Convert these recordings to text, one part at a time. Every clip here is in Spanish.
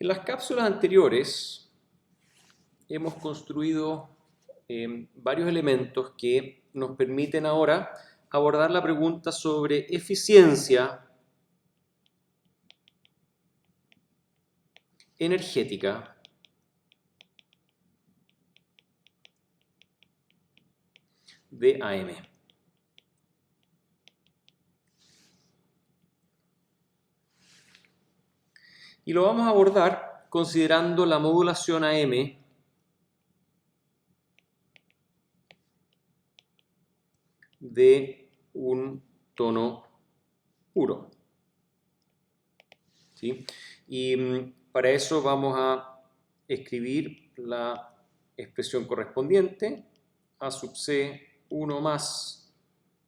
En las cápsulas anteriores hemos construido varios elementos que nos permiten ahora abordar la pregunta sobre eficiencia energética de AM. Y lo vamos a abordar considerando la modulación AM de un tono puro. ¿Sí? Y para eso vamos a escribir la expresión correspondiente, A sub c 1 más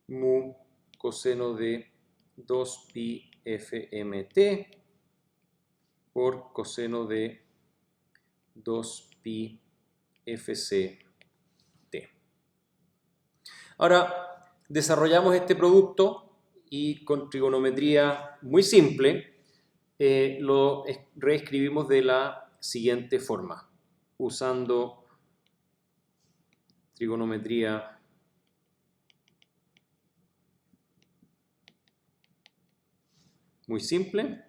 mu coseno de 2pi fmt por coseno de 2pi fct. Ahora desarrollamos este producto y con trigonometría muy simple lo reescribimos de la siguiente forma, usando trigonometría muy simple.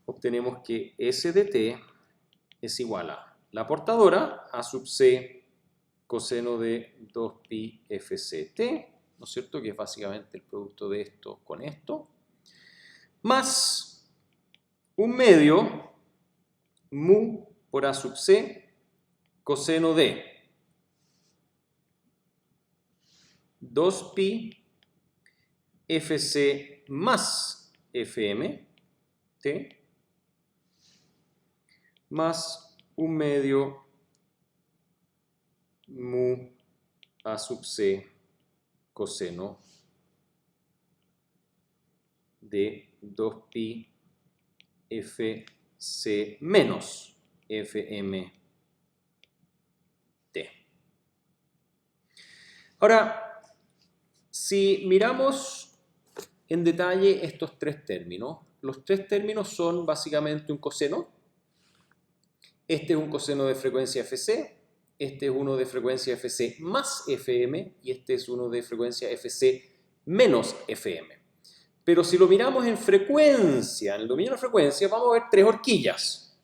Obtenemos que S de t es igual a la portadora, A sub c coseno de 2pi fct, ¿no es cierto? Que es básicamente el producto de esto con esto, más un medio mu por A sub c coseno de 2pi fc más fm t más un medio mu A sub c coseno de 2pi fc menos fmt. Ahora, si miramos en detalle estos tres términos, los tres términos son básicamente un coseno. Este es un coseno de frecuencia fc, este es uno de frecuencia fc más fm y este es uno de frecuencia fc menos fm. Pero si lo miramos en frecuencia, en el dominio de la frecuencia, vamos a ver tres horquillas.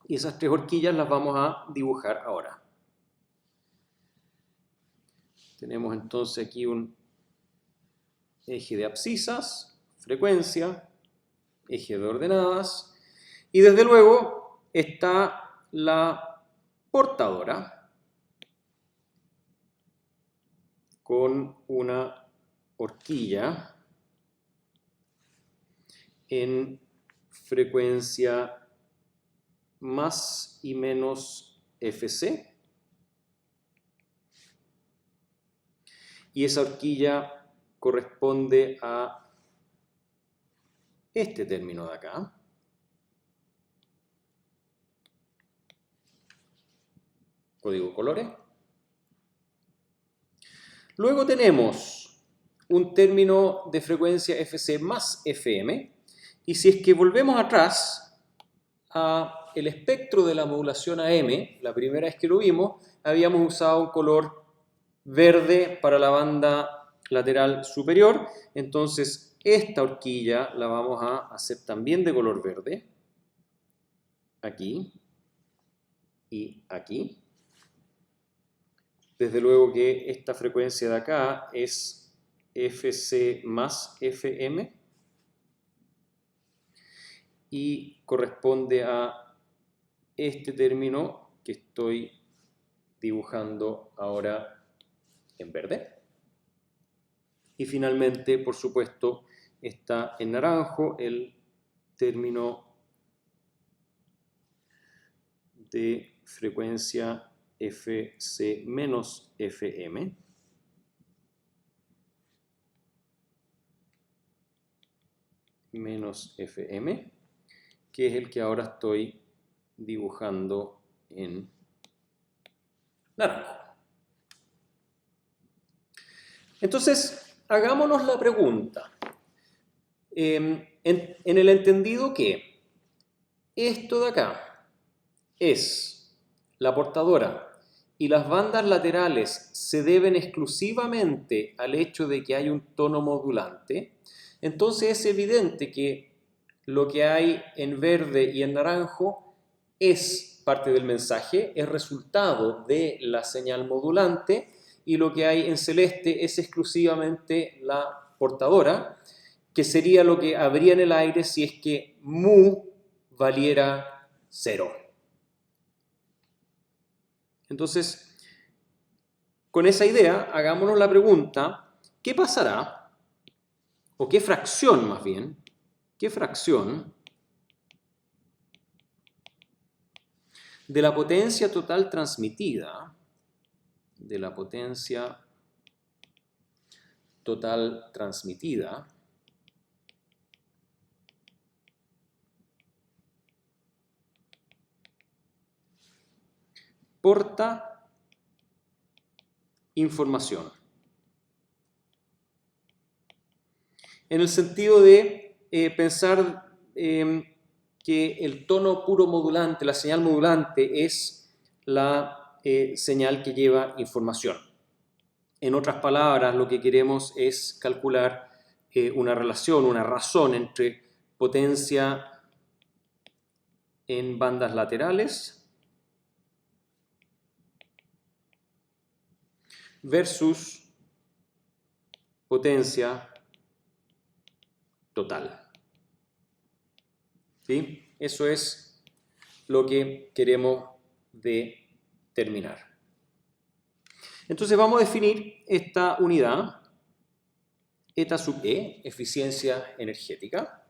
Y esas tres horquillas las vamos a dibujar ahora. Tenemos entonces aquí un eje de abscisas, frecuencia, eje de ordenadas, y desde luego está la portadora con una horquilla en frecuencia más y menos fc, y esa horquilla corresponde a este término de acá. Código colores. Luego tenemos un término de frecuencia fc más fm, y si es que volvemos atrás a el espectro de la modulación AM, la primera vez que lo vimos, habíamos usado un color verde para la banda lateral superior, entonces esta horquilla la vamos a hacer también de color verde, aquí y aquí. Desde luego que esta frecuencia de acá es fc más fm y corresponde a este término que estoy dibujando ahora en verde. Y finalmente, por supuesto, está en naranjo el término de frecuencia fc menos fm, que es el que ahora estoy dibujando en naranjo. Entonces, hagámonos la pregunta. en el entendido que esto de acá es la portadora y las bandas laterales se deben exclusivamente al hecho de que hay un tono modulante, entonces es evidente que lo que hay en verde y en naranjo es parte del mensaje, es resultado de la señal modulante, y lo que hay en celeste es exclusivamente la portadora, que sería lo que habría en el aire si es que mu valiera 0. Entonces, con esa idea, hagámonos la pregunta, ¿qué pasará? O qué fracción más bien, ¿qué fracción de la potencia total transmitida, porta información? En el sentido de pensar que el tono puro modulante, la señal modulante, es la señal que lleva información. En otras palabras, lo que queremos es calcular una relación, una razón entre potencia en bandas laterales versus potencia total. ¿Sí? Eso es lo que queremos determinar. Entonces vamos a definir esta unidad, eta sub E, eficiencia energética,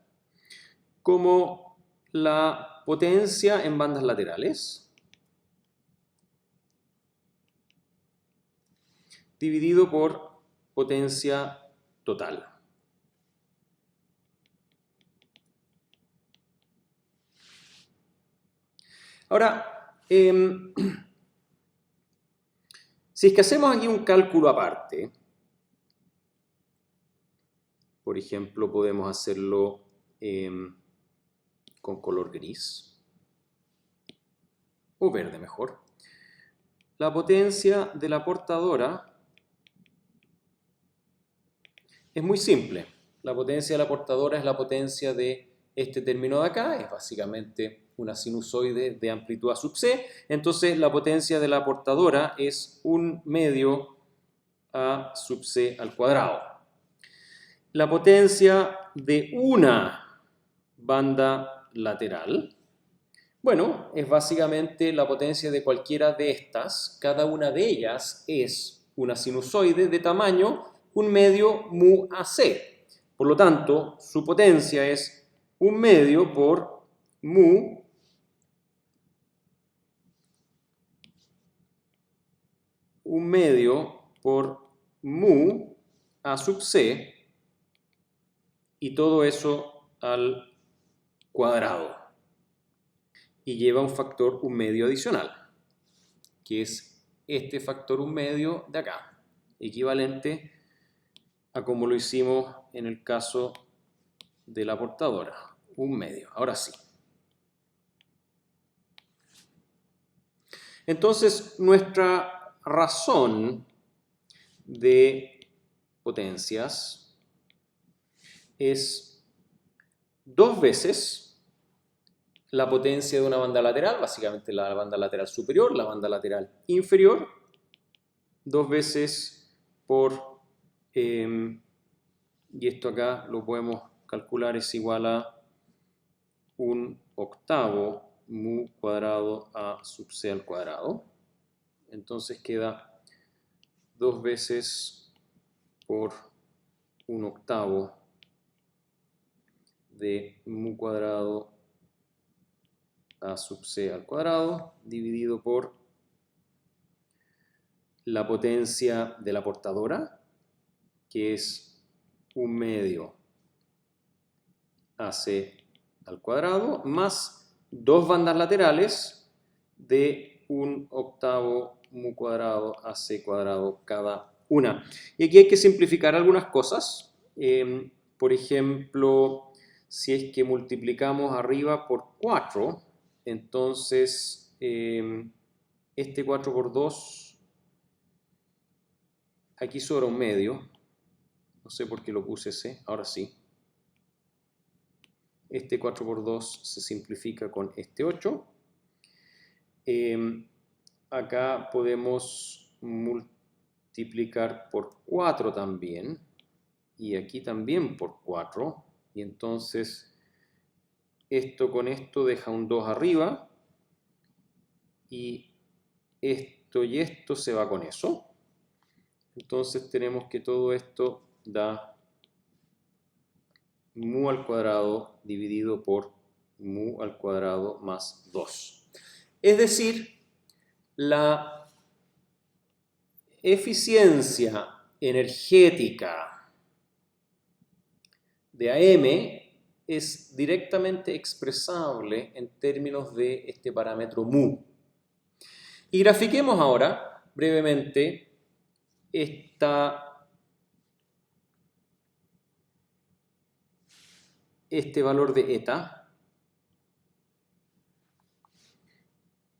como la potencia en bandas laterales dividido por potencia total. Ahora, si es que hacemos aquí un cálculo aparte, por ejemplo, podemos hacerlo con color gris o verde mejor. La potencia de la portadora es muy simple. La potencia de la portadora es la potencia de este término de acá, es básicamente una sinusoide de amplitud A sub C. Entonces la potencia de la portadora es 1 medio A sub C al cuadrado. La potencia de una banda lateral, bueno, es básicamente la potencia de cualquiera de estas. Cada una de ellas es una sinusoide de tamaño 1 medio mu AC. Por lo tanto, su potencia es 1 medio por mu A sub C, y todo eso al cuadrado. Y lleva un factor 1 medio adicional, que es este factor 1 medio de acá, equivalente a como lo hicimos en el caso de la portadora, 1 medio. Ahora sí. Entonces, nuestra razón de potencias es 2 veces la potencia de una banda lateral, básicamente la banda lateral superior, la banda lateral inferior, 2 veces por, y esto acá lo podemos calcular, es igual a 1/8 mu cuadrado A sub C al cuadrado. Entonces queda 2 veces por 1/8 de mu cuadrado A sub C al cuadrado dividido por la potencia de la portadora, que es 1 medio AC al cuadrado, más 2 bandas laterales de 1/8 mu cuadrado AC cuadrado cada una. Y aquí hay que simplificar algunas cosas. por ejemplo, si es que multiplicamos arriba por 4, entonces este 4 por 2, aquí sobra un medio, no sé por qué lo puse ese, ahora sí. Este 4 por 2 se simplifica con este 8. Acá podemos multiplicar por 4 también, y aquí también por 4, y entonces esto con esto deja un 2 arriba, y esto se va con eso. Entonces tenemos que todo esto da mu al cuadrado dividido por mu al cuadrado más 2. Es decir, la eficiencia energética de AM es directamente expresable en términos de este parámetro mu. Y grafiquemos ahora brevemente este valor de eta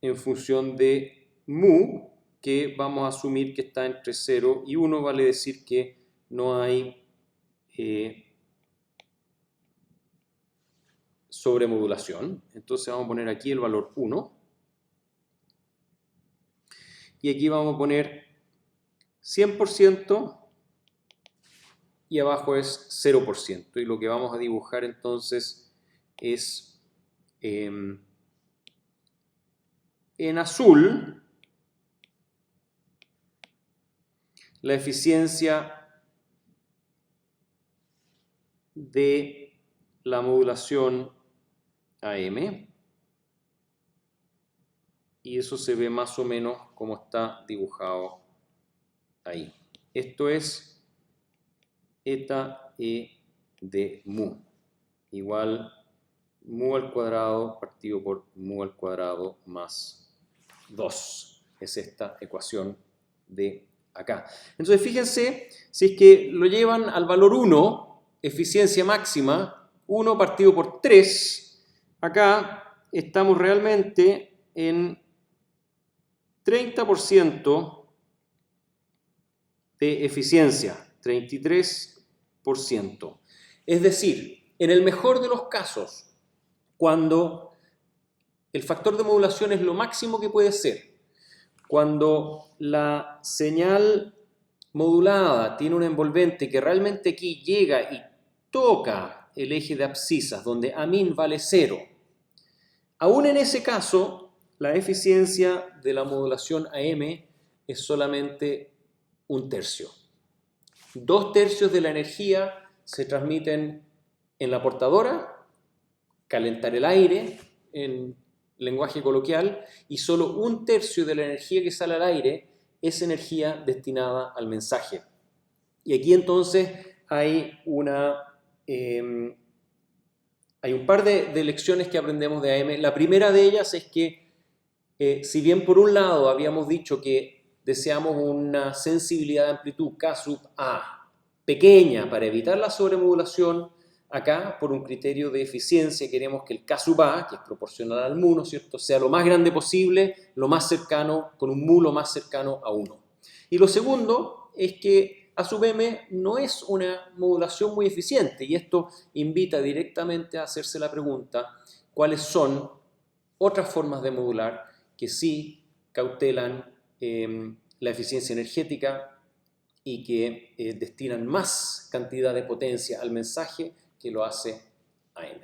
en función de mu, que vamos a asumir que está entre 0 y 1, vale decir que no hay sobremodulación. Entonces vamos a poner aquí el valor 1. Y aquí vamos a poner 100% y abajo es 0%. Y lo que vamos a dibujar entonces es en azul la eficiencia de la modulación AM, y eso se ve más o menos como está dibujado ahí. Esto es eta E de mu, igual mu al cuadrado partido por mu al cuadrado más 2. Es esta ecuación de acá. Entonces fíjense, si es que lo llevan al valor 1, eficiencia máxima, 1 partido por 3, acá estamos realmente en 30% de eficiencia, 33%. Es decir, en el mejor de los casos, cuando el factor de modulación es lo máximo que puede ser, cuando la señal modulada tiene un envolvente que realmente aquí llega y toca el eje de abscisas, donde Amin vale 0, aún en ese caso, la eficiencia de la modulación AM es solamente 1/3. 2/3 de la energía se transmiten en la portadora, calentar el aire en lenguaje coloquial, y solo 1/3 de la energía que sale al aire es energía destinada al mensaje. Y aquí entonces hay un par de lecciones que aprendemos de AM. La primera de ellas es que si bien por un lado habíamos dicho que deseamos una sensibilidad de amplitud K sub A pequeña para evitar la sobremodulación, acá por un criterio de eficiencia queremos que el K sub A, que es proporcional al mu, ¿no es cierto?, sea lo más grande posible, lo más cercano, con un mu lo más cercano a 1. Y lo segundo es que A sub m no es una modulación muy eficiente, y esto invita directamente a hacerse la pregunta: ¿cuáles son otras formas de modular que sí cautelan la eficiencia energética y que destinan más cantidad de potencia al mensaje que lo hace AM?